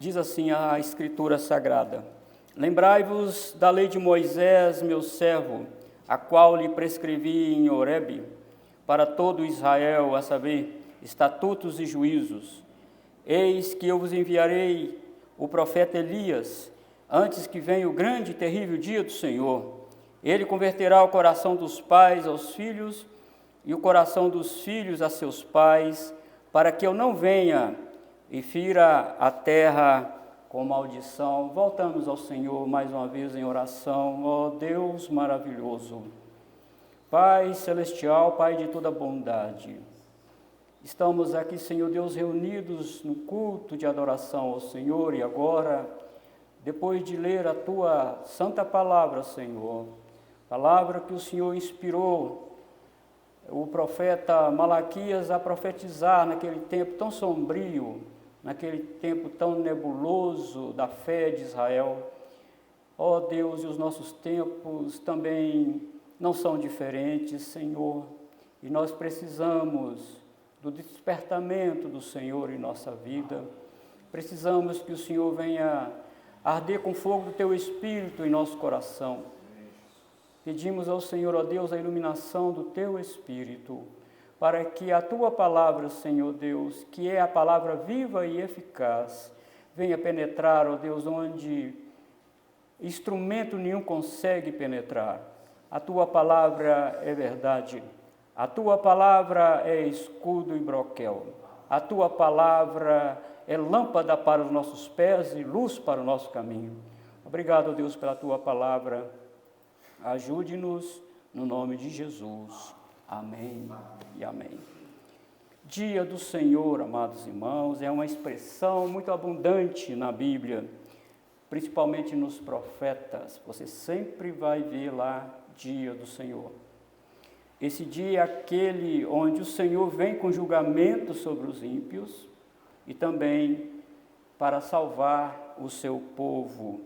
Diz assim a Escritura Sagrada: Lembrai-vos da lei de Moisés, meu servo, a qual lhe prescrevi em Horebe, para todo Israel, a saber, estatutos e juízos. Eis que eu vos enviarei o profeta Elias, antes que venha o grande e terrível dia do Senhor. Ele converterá o coração dos pais aos filhos e o coração dos filhos a seus pais, para que eu não venha e fira a terra com maldição. Voltamos ao Senhor mais uma vez em oração. Ó Deus maravilhoso, Pai celestial, Pai de toda bondade, estamos aqui, Senhor Deus, reunidos no culto de adoração ao Senhor, e agora, depois de ler a Tua santa palavra, Senhor, palavra que o Senhor inspirou o profeta Malaquias a profetizar naquele tempo tão sombrio, naquele tempo tão nebuloso da fé de Israel. Ó Deus, e os nossos tempos também não são diferentes, Senhor, e nós precisamos do despertamento do Senhor em nossa vida. Precisamos que o Senhor venha arder com fogo do Teu Espírito em nosso coração. Pedimos ao Senhor, ó Deus, a iluminação do Teu Espírito, para que a Tua palavra, Senhor Deus, que é a palavra viva e eficaz, venha penetrar, ó Deus, onde instrumento nenhum consegue penetrar. A Tua palavra é verdade, a Tua palavra é escudo e broquel, a Tua palavra é lâmpada para os nossos pés e luz para o nosso caminho. Obrigado, ó Deus, pela Tua palavra. Ajude-nos no nome de Jesus. Amém e amém. Dia do Senhor, amados irmãos, é uma expressão muito abundante na Bíblia, principalmente nos profetas. Você sempre vai ver lá dia do Senhor. Esse dia é aquele onde o Senhor vem com julgamento sobre os ímpios e também para salvar o seu povo.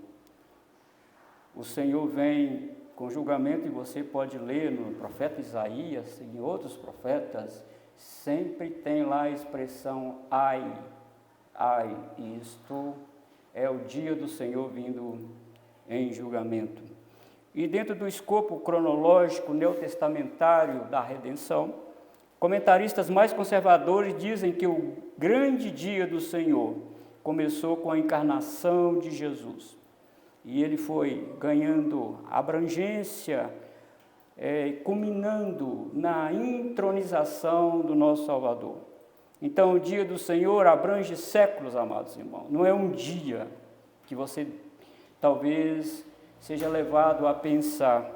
O Senhor vem com julgamento, e você pode ler no profeta Isaías e em outros profetas, sempre tem lá a expressão ai, ai, isto é o dia do Senhor vindo em julgamento. E dentro do escopo cronológico neotestamentário da redenção, comentaristas mais conservadores dizem que o grande dia do Senhor começou com a encarnação de Jesus. E ele foi ganhando abrangência, culminando na intronização do nosso Salvador. Então, o dia do Senhor abrange séculos, amados irmãos. Não é um dia que você talvez seja levado a pensar,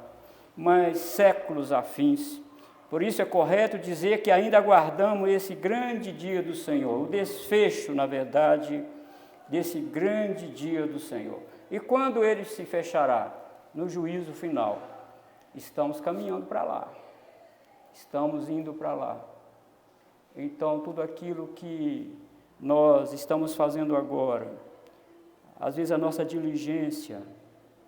mas séculos afins. Por isso é correto dizer que ainda aguardamos esse grande dia do Senhor, o desfecho, na verdade, desse grande dia do Senhor. E quando ele se fechará? No juízo final. Estamos caminhando para lá. Estamos indo para lá. Então, tudo aquilo que nós estamos fazendo agora, às vezes a nossa diligência,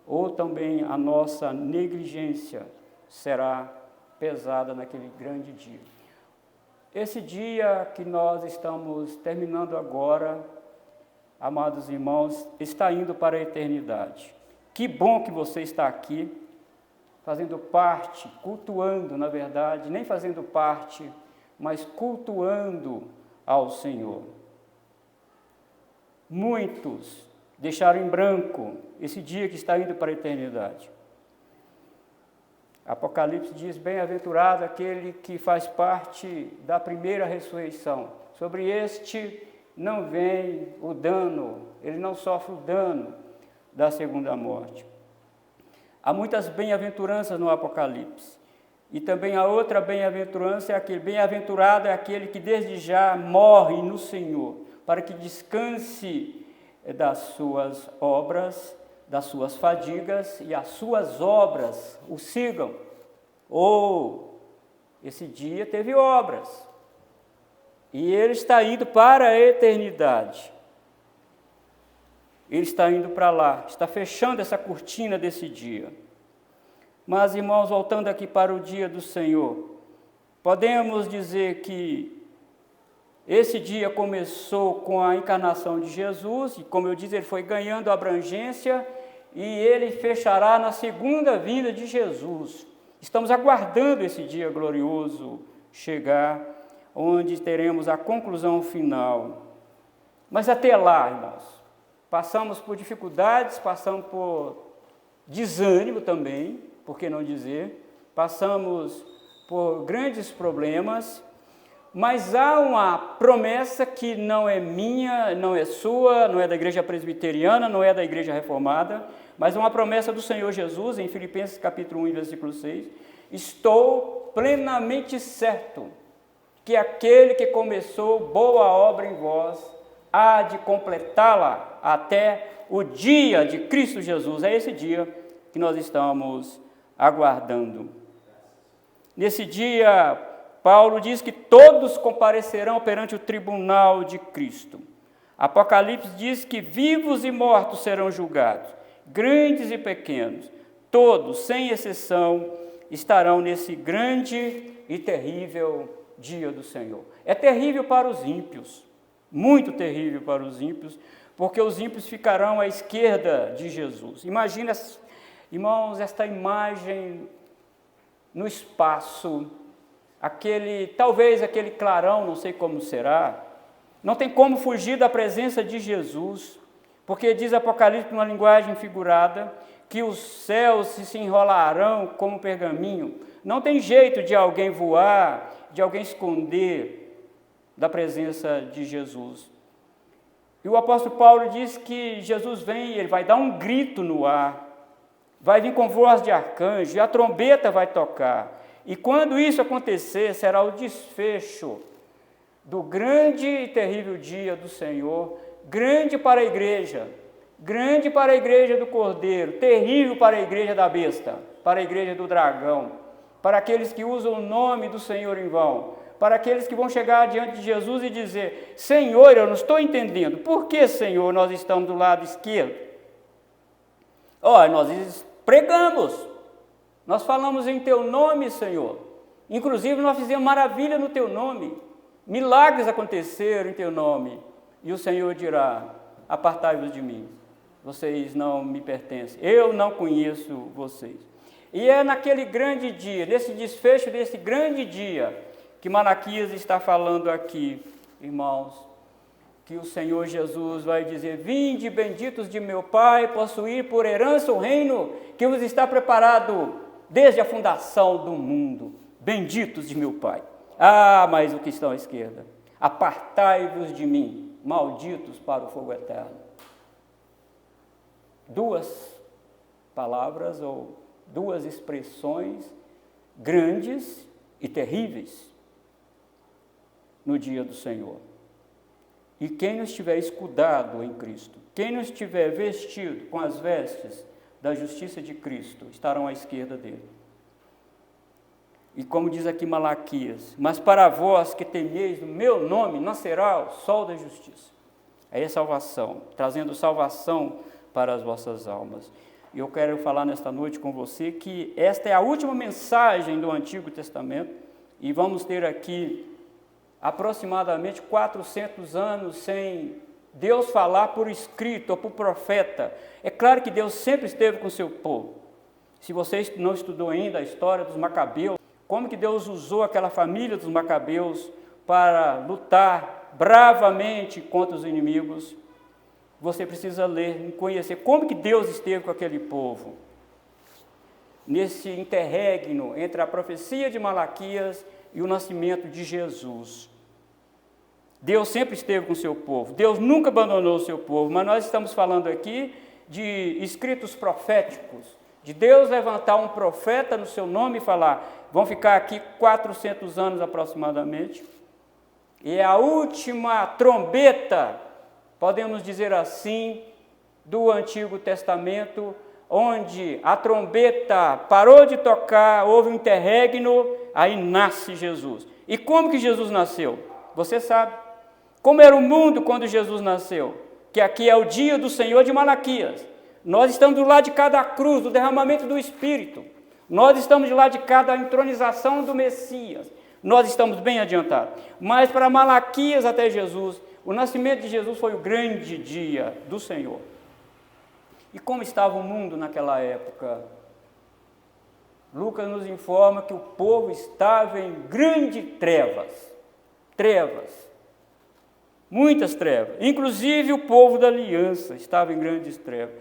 ou também a nossa negligência, será pesada naquele grande dia. Esse dia que nós estamos terminando agora, amados irmãos, está indo para a eternidade. Que bom que você está aqui, fazendo parte, cultuando, na verdade, nem fazendo parte, mas cultuando ao Senhor. Muitos deixaram em branco esse dia que está indo para a eternidade. Apocalipse diz: bem-aventurado aquele que faz parte da primeira ressurreição. Sobre este não vem o dano, ele não sofre o dano da segunda morte. Há muitas bem-aventuranças no Apocalipse. E também a outra bem-aventurança é aquele: bem-aventurado é aquele que desde já morre no Senhor, para que descanse das suas obras, das suas fadigas, e as suas obras o sigam. Esse dia teve obras. E ele está indo para a eternidade. Ele está indo para lá, está fechando essa cortina desse dia. Mas, irmãos, voltando aqui para o dia do Senhor, podemos dizer que Esse dia começou com a encarnação de Jesus, e como eu disse, ele foi ganhando abrangência, e ele fechará na segunda vinda de Jesus. Estamos aguardando esse dia glorioso chegar, onde teremos a conclusão final. Mas até lá, irmãos, passamos por dificuldades, passamos por desânimo também, por que não dizer, passamos por grandes problemas, mas há uma promessa que não é minha, não é sua, não é da igreja presbiteriana, não é da igreja reformada, mas é uma promessa do Senhor Jesus, em Filipenses capítulo 1, versículo 6. Estou plenamente certo que aquele que começou boa obra em vós há de completá-la até o dia de Cristo Jesus. É esse dia que nós estamos aguardando. Nesse dia, Paulo diz que todos comparecerão perante o tribunal de Cristo. Apocalipse diz que vivos e mortos serão julgados, grandes e pequenos, todos, sem exceção, estarão nesse grande e terrível dia do Senhor. É terrível para os ímpios, muito terrível para os ímpios, porque os ímpios ficarão à esquerda de Jesus. Imagina, irmãos, esta imagem no espaço, talvez aquele clarão, não sei como será, não tem como fugir da presença de Jesus, porque diz Apocalipse, numa linguagem figurada, que os céus se enrolarão como pergaminho. Não tem jeito de alguém voar, de alguém esconder da presença de Jesus. E o apóstolo Paulo diz que Jesus vem, ele vai dar um grito no ar, vai vir com voz de arcanjo, e a trombeta vai tocar. E quando isso acontecer, será o desfecho do grande e terrível dia do Senhor, grande para a igreja do Cordeiro, terrível para a igreja da besta, para a igreja do dragão, para aqueles que usam o nome do Senhor em vão, para aqueles que vão chegar diante de Jesus e dizer: Senhor, eu não estou entendendo, por que, Senhor, nós estamos do lado esquerdo? Nós pregamos, nós falamos em Teu nome, Senhor, inclusive nós fizemos maravilha no Teu nome, milagres aconteceram em Teu nome, e o Senhor dirá: apartai-vos de mim, vocês não me pertencem, eu não conheço vocês. E é naquele grande dia, nesse desfecho desse grande dia, que Malaquias está falando aqui, irmãos, que o Senhor Jesus vai dizer: vinde, benditos de meu Pai, possuir por herança o reino que vos está preparado desde a fundação do mundo. Benditos de meu Pai. Mas o que estão à esquerda: apartai-vos de mim, malditos para o fogo eterno. Duas palavras ou duas expressões grandes e terríveis no dia do Senhor. E quem não estiver escudado em Cristo, quem não estiver vestido com as vestes da justiça de Cristo, estarão à esquerda dele. E como diz aqui Malaquias: mas para vós que temeis o meu nome, nascerá o sol da justiça. Aí é salvação, trazendo salvação para as vossas almas. E eu quero falar nesta noite com você que esta é a última mensagem do Antigo Testamento, e vamos ter aqui aproximadamente 400 anos sem Deus falar por escrito ou por profeta. É claro que Deus sempre esteve com o seu povo. Se você não estudou ainda a história dos Macabeus, como que Deus usou aquela família dos Macabeus para lutar bravamente contra os inimigos, você precisa ler e conhecer como que Deus esteve com aquele povo. Nesse interregno entre a profecia de Malaquias e o nascimento de Jesus. Deus sempre esteve com o seu povo, Deus nunca abandonou o seu povo, mas nós estamos falando aqui de escritos proféticos, de Deus levantar um profeta no seu nome e falar: vão ficar aqui 400 anos aproximadamente, e é a última trombeta, podemos dizer assim, do Antigo Testamento, onde a trombeta parou de tocar, houve um interregno, aí nasce Jesus. E como que Jesus nasceu? Você sabe. Como era o mundo quando Jesus nasceu? Que aqui é o dia do Senhor de Malaquias. Nós estamos do lado de cada cruz, do derramamento do Espírito. Nós estamos do lado de cada entronização do Messias. nós estamos bem adiantados. Mas para Malaquias até Jesus, o nascimento de Jesus foi o grande dia do Senhor. E como estava o mundo naquela época? Lucas nos informa que o povo estava em grande trevas, muitas trevas, inclusive o povo da aliança estava em grandes trevas.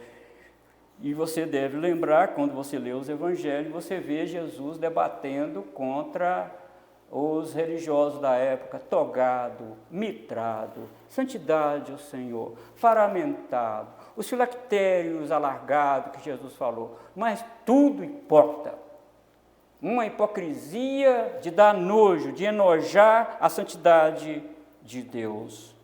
E você deve lembrar, quando você lê os evangelhos, você vê Jesus debatendo contra os religiosos da época, togado, mitrado, santidade ao Senhor, paramentado, os filactérios alargados que Jesus falou, mas tudo hipócrita. Uma hipocrisia de dar nojo, de enojar a santidade de Deus.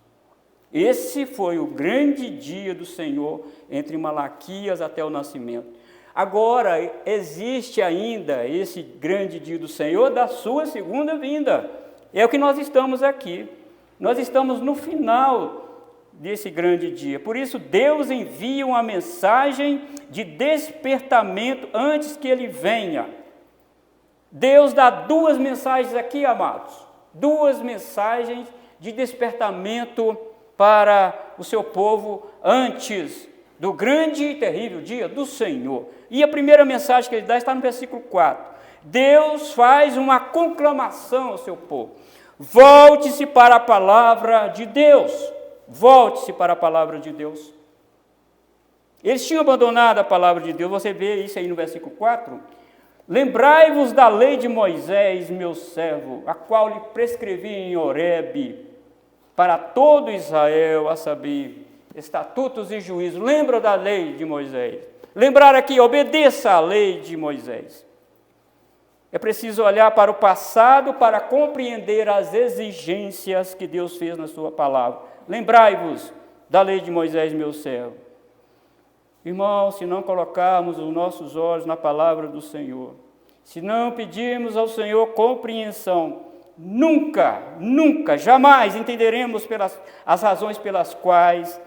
Esse foi o grande dia do Senhor, entre Malaquias até o nascimento. Agora, existe ainda esse grande dia do Senhor da sua segunda vinda. É o que nós estamos aqui. Nós estamos no final desse grande dia. Por isso, Deus envia uma mensagem de despertamento antes que Ele venha. Deus dá duas mensagens aqui, amados. Duas mensagens de despertamento para o seu povo antes do grande e terrível dia do Senhor. E a primeira mensagem que ele dá está no versículo 4. Deus faz uma conclamação ao seu povo. Volte-se para a palavra de Deus. Volte-se para a palavra de Deus. Eles tinham abandonado a palavra de Deus. Você vê isso aí no versículo 4. Lembrai-vos da lei de Moisés, meu servo, a qual lhe prescrevi em Horebe, para todo Israel, a saber, estatutos e juízos. Lembra da lei de Moisés. Lembrar aqui, obedeça à lei de Moisés. É preciso olhar para o passado para compreender as exigências que Deus fez na sua palavra. Lembrai-vos da lei de Moisés, meu servo. Irmãos, se não colocarmos os nossos olhos na palavra do Senhor, se não pedirmos ao Senhor compreensão, nunca, jamais entenderemos as razões pelas quais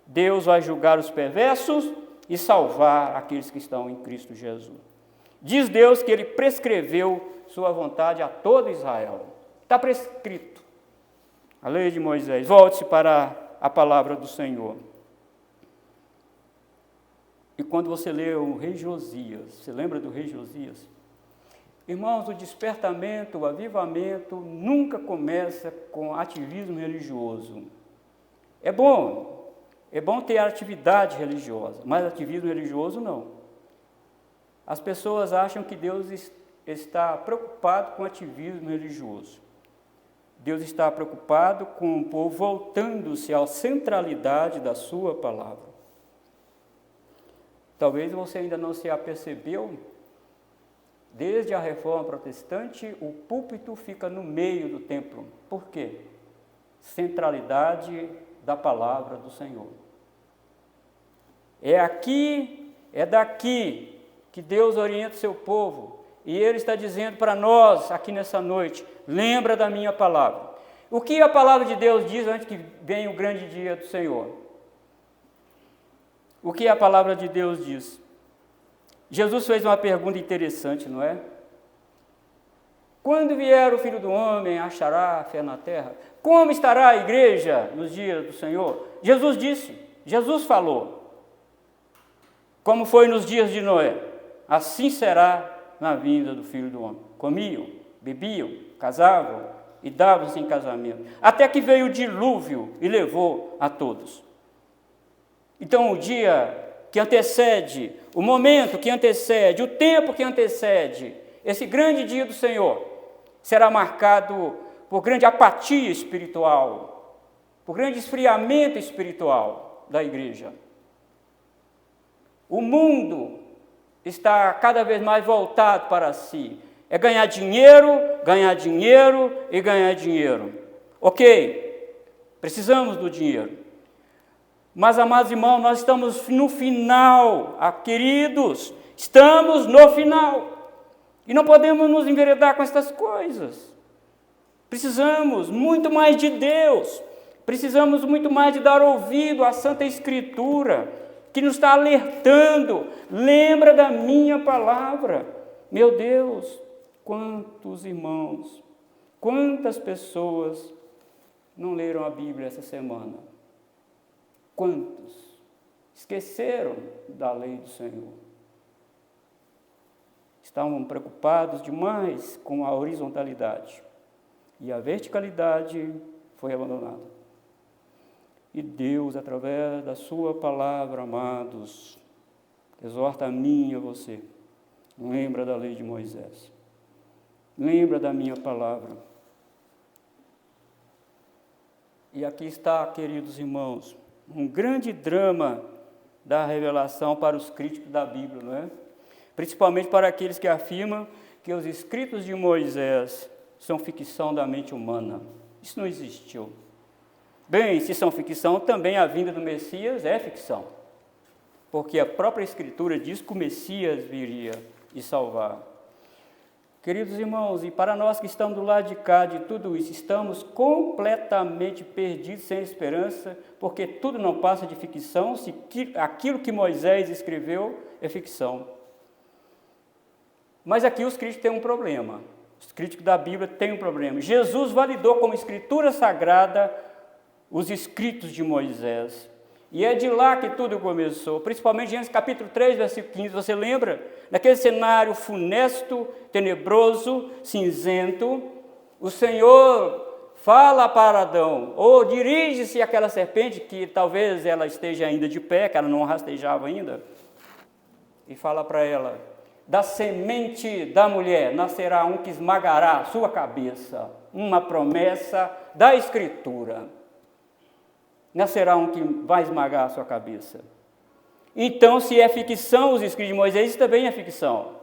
Deus vai julgar os perversos e salvar aqueles que estão em Cristo Jesus. Diz Deus que Ele prescreveu sua vontade a todo Israel. Está prescrito. A lei de Moisés. Volte-se para a palavra do Senhor. E quando você lê o rei Josias, você lembra do rei Josias? Irmãos, o despertamento, o avivamento nunca começa com ativismo religioso. É bom ter atividade religiosa, mas ativismo religioso não. As pessoas acham que Deus está preocupado com ativismo religioso. Deus está preocupado com o povo voltando-se à centralidade da sua palavra. Talvez você ainda não se apercebeu, desde a reforma protestante, o púlpito fica no meio do templo. Por quê? Centralidade da palavra do Senhor. É aqui, é daqui que Deus orienta o seu povo. E Ele está dizendo para nós, aqui nessa noite, lembra da minha palavra. O que a palavra de Deus diz antes que venha o grande dia do Senhor? O que a palavra de Deus diz? Jesus fez uma pergunta interessante, não é? Quando vier o Filho do Homem, achará fé na terra? Como estará a igreja nos dias do Senhor? Jesus disse, Jesus falou. Como foi nos dias de Noé, assim será na vinda do Filho do Homem. Comiam, bebiam, casavam e davam-se em casamento. Até que veio o dilúvio e levou a todos. Então, o dia que antecede, o momento que antecede, o tempo que antecede esse grande dia do Senhor, será marcado por grande apatia espiritual, por grande esfriamento espiritual da igreja. O mundo está cada vez mais voltado para si. É ganhar dinheiro e ganhar dinheiro. Ok, precisamos do dinheiro. Mas, amados irmãos, nós estamos no final, queridos, estamos no final. E não podemos nos enveredar com essas coisas. Precisamos muito mais de Deus, precisamos muito mais de dar ouvido à Santa Escritura, que nos está alertando, lembra da minha palavra. Meu Deus, quantos irmãos Quantas pessoas não leram a Bíblia essa semana? Quantos esqueceram da lei do Senhor? Estavam preocupados demais com a horizontalidade e a verticalidade foi abandonada. E Deus, através da sua palavra, amados, exorta a mim e a você. Lembra da lei de Moisés. Lembra da minha palavra. E aqui está, queridos irmãos, um grande drama da revelação para os críticos da Bíblia, não é? Principalmente para aqueles que afirmam que os escritos de Moisés são ficção da mente humana. Isso não existiu. Bem, se são ficção, também a vinda do Messias é ficção, porque a própria Escritura diz que o Messias viria e salvar. Queridos irmãos, e para nós que estamos do lado de cá de tudo isso, estamos completamente perdidos, sem esperança, porque tudo não passa de ficção, se aquilo que Moisés escreveu é ficção. Mas aqui os críticos têm um problema, os críticos da Bíblia têm um problema. Jesus validou como escritura sagrada os escritos de Moisés. E é de lá que tudo começou, principalmente Gênesis capítulo 3, versículo 15, você lembra? Naquele cenário funesto, tenebroso, cinzento, o Senhor fala para Adão, ou dirige-se àquela serpente, que talvez ela esteja ainda de pé, que ela não rastejava ainda, e fala para ela: da semente da mulher nascerá um que esmagará a sua cabeça, uma promessa da Escritura. Nascerá um que vai esmagar a sua cabeça. Então, se é ficção os escritos de Moisés, isso também é ficção.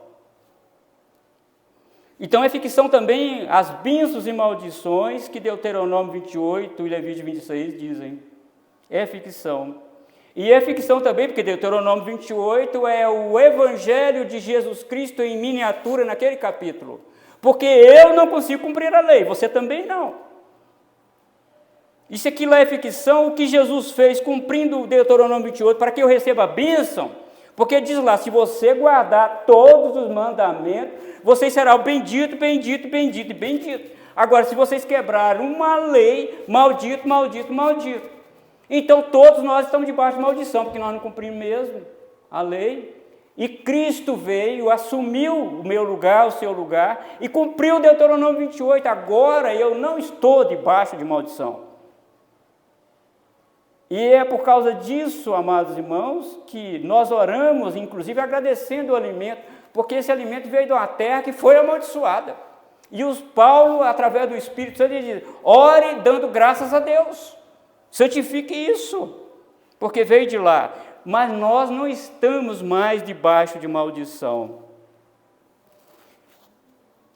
Então, é ficção também as bênçãos e maldições que Deuteronômio 28 e Levítico 26 dizem. É ficção. E é ficção também, porque Deuteronômio 28 é o Evangelho de Jesus Cristo em miniatura naquele capítulo. Porque eu não consigo cumprir a lei, você também não. E se aquilo é ficção, o que Jesus fez cumprindo o Deuteronômio 28 para que eu receba a bênção? Porque diz lá, se você guardar todos os mandamentos, você será o bendito, bendito, bendito e bendito. Agora, se vocês quebrarem uma lei, maldito, maldito, maldito. Então, todos nós estamos debaixo de maldição, porque nós não cumprimos mesmo a lei. E Cristo veio, assumiu o meu lugar, o seu lugar, e cumpriu o Deuteronômio 28. Agora eu não estou debaixo de maldição. E é por causa disso, amados irmãos, que nós oramos, inclusive agradecendo o alimento, porque esse alimento veio de uma terra que foi amaldiçoada. E os Paulo, através do Espírito Santo, diz: ore dando graças a Deus, santifique isso, porque veio de lá. Mas nós não estamos mais debaixo de maldição.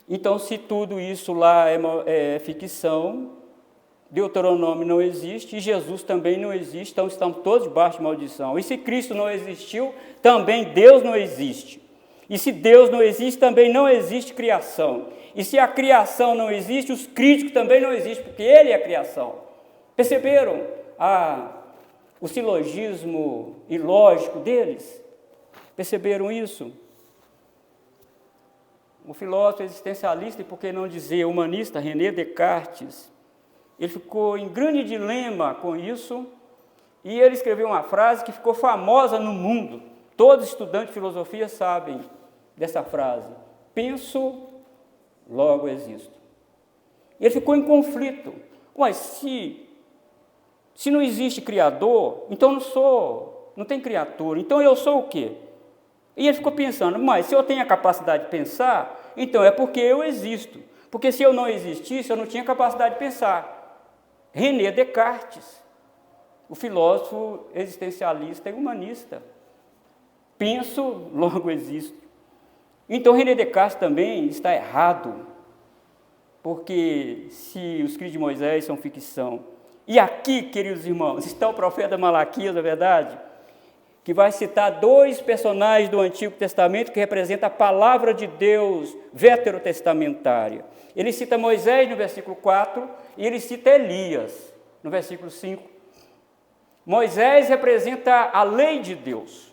Então, se tudo isso lá é ficção, Deuteronômio não existe e Jesus também não existe, então estamos todos debaixo de maldição. E se Cristo não existiu, também Deus não existe. E se Deus não existe, também não existe criação. E se a criação não existe, os críticos também não existem, porque Ele é a criação. Perceberam o silogismo ilógico deles? Perceberam isso? O filósofo existencialista, e por que não dizer humanista, René Descartes, ele ficou em grande dilema com isso, e ele escreveu uma frase que ficou famosa no mundo. Todos os estudantes de filosofia sabem dessa frase: penso, logo existo. Ele ficou em conflito. Mas se não existe Criador, então não tem criatura, então eu sou o quê? E ele ficou pensando: mas se eu tenho a capacidade de pensar, então é porque eu existo. Porque se eu não existisse, eu não tinha capacidade de pensar. René Descartes, o filósofo existencialista e humanista. Penso, logo existo. Então René Descartes também está errado, porque se os escritos de Moisés são ficção, e aqui, queridos irmãos, está o profeta Malaquias, na verdade, que vai citar dois personagens do Antigo Testamento que representam a palavra de Deus veterotestamentária. Ele cita Moisés no versículo 4 e ele cita Elias no versículo 5. Moisés representa a lei de Deus,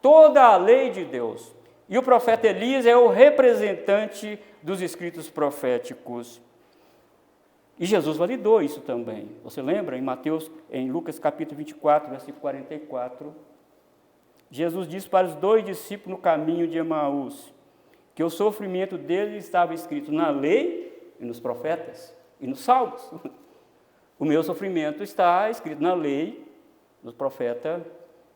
toda a lei de Deus. E o profeta Elias é o representante dos escritos proféticos. E Jesus validou isso também. Você lembra em Lucas capítulo 24, versículo 44, Jesus disse para os 2 discípulos no caminho de Emaús, que o sofrimento deles estava escrito na lei e nos profetas e nos salmos. O meu sofrimento está escrito na lei, nos profetas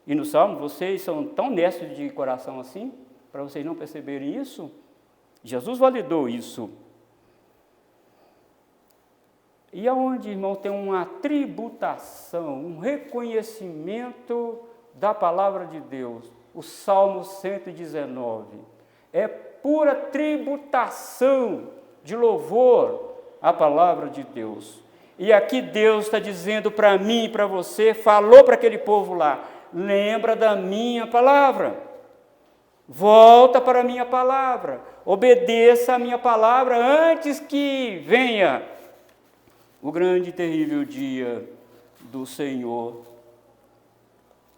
e nos salmos. Vocês são tão honestos de coração assim, para vocês não perceberem isso? Jesus validou isso. E aonde, irmão, tem uma tributação, um reconhecimento da palavra de Deus, o Salmo 119, é pura tributação de louvor à palavra de Deus. E aqui Deus está dizendo para mim e para você, falou para aquele povo lá, lembra da minha palavra, volta para a minha palavra, obedeça a minha palavra antes que venha o grande e terrível dia do Senhor.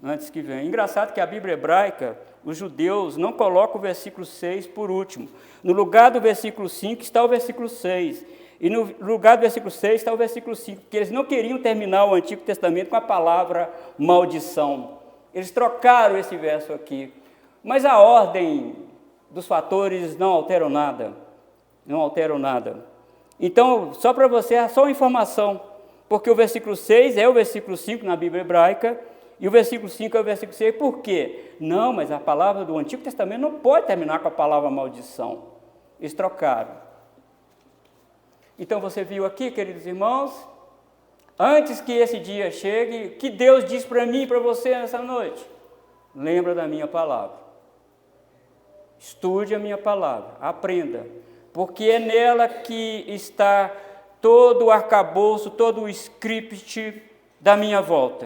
Antes que venha. Engraçado que a Bíblia hebraica, os judeus não colocam o versículo 6 por último. No lugar do versículo 5 está o versículo 6. E no lugar do versículo 6 está o versículo 5, porque eles não queriam terminar o Antigo Testamento com a palavra maldição. Eles trocaram esse verso aqui. Mas a ordem dos fatores não alteram nada. Não alteram nada. Então, só para você, é só uma informação, porque o versículo 6 é o versículo 5 na Bíblia hebraica, e o versículo 5 é o versículo 6, por quê? Não, mas a palavra do Antigo Testamento não pode terminar com a palavra maldição. Eles trocaram. Então, você viu aqui, queridos irmãos, antes que esse dia chegue, que Deus diz para mim e para você nessa noite? Lembra da minha palavra. Estude a minha palavra, aprenda, porque é nela que está todo o arcabouço, todo o script da minha volta.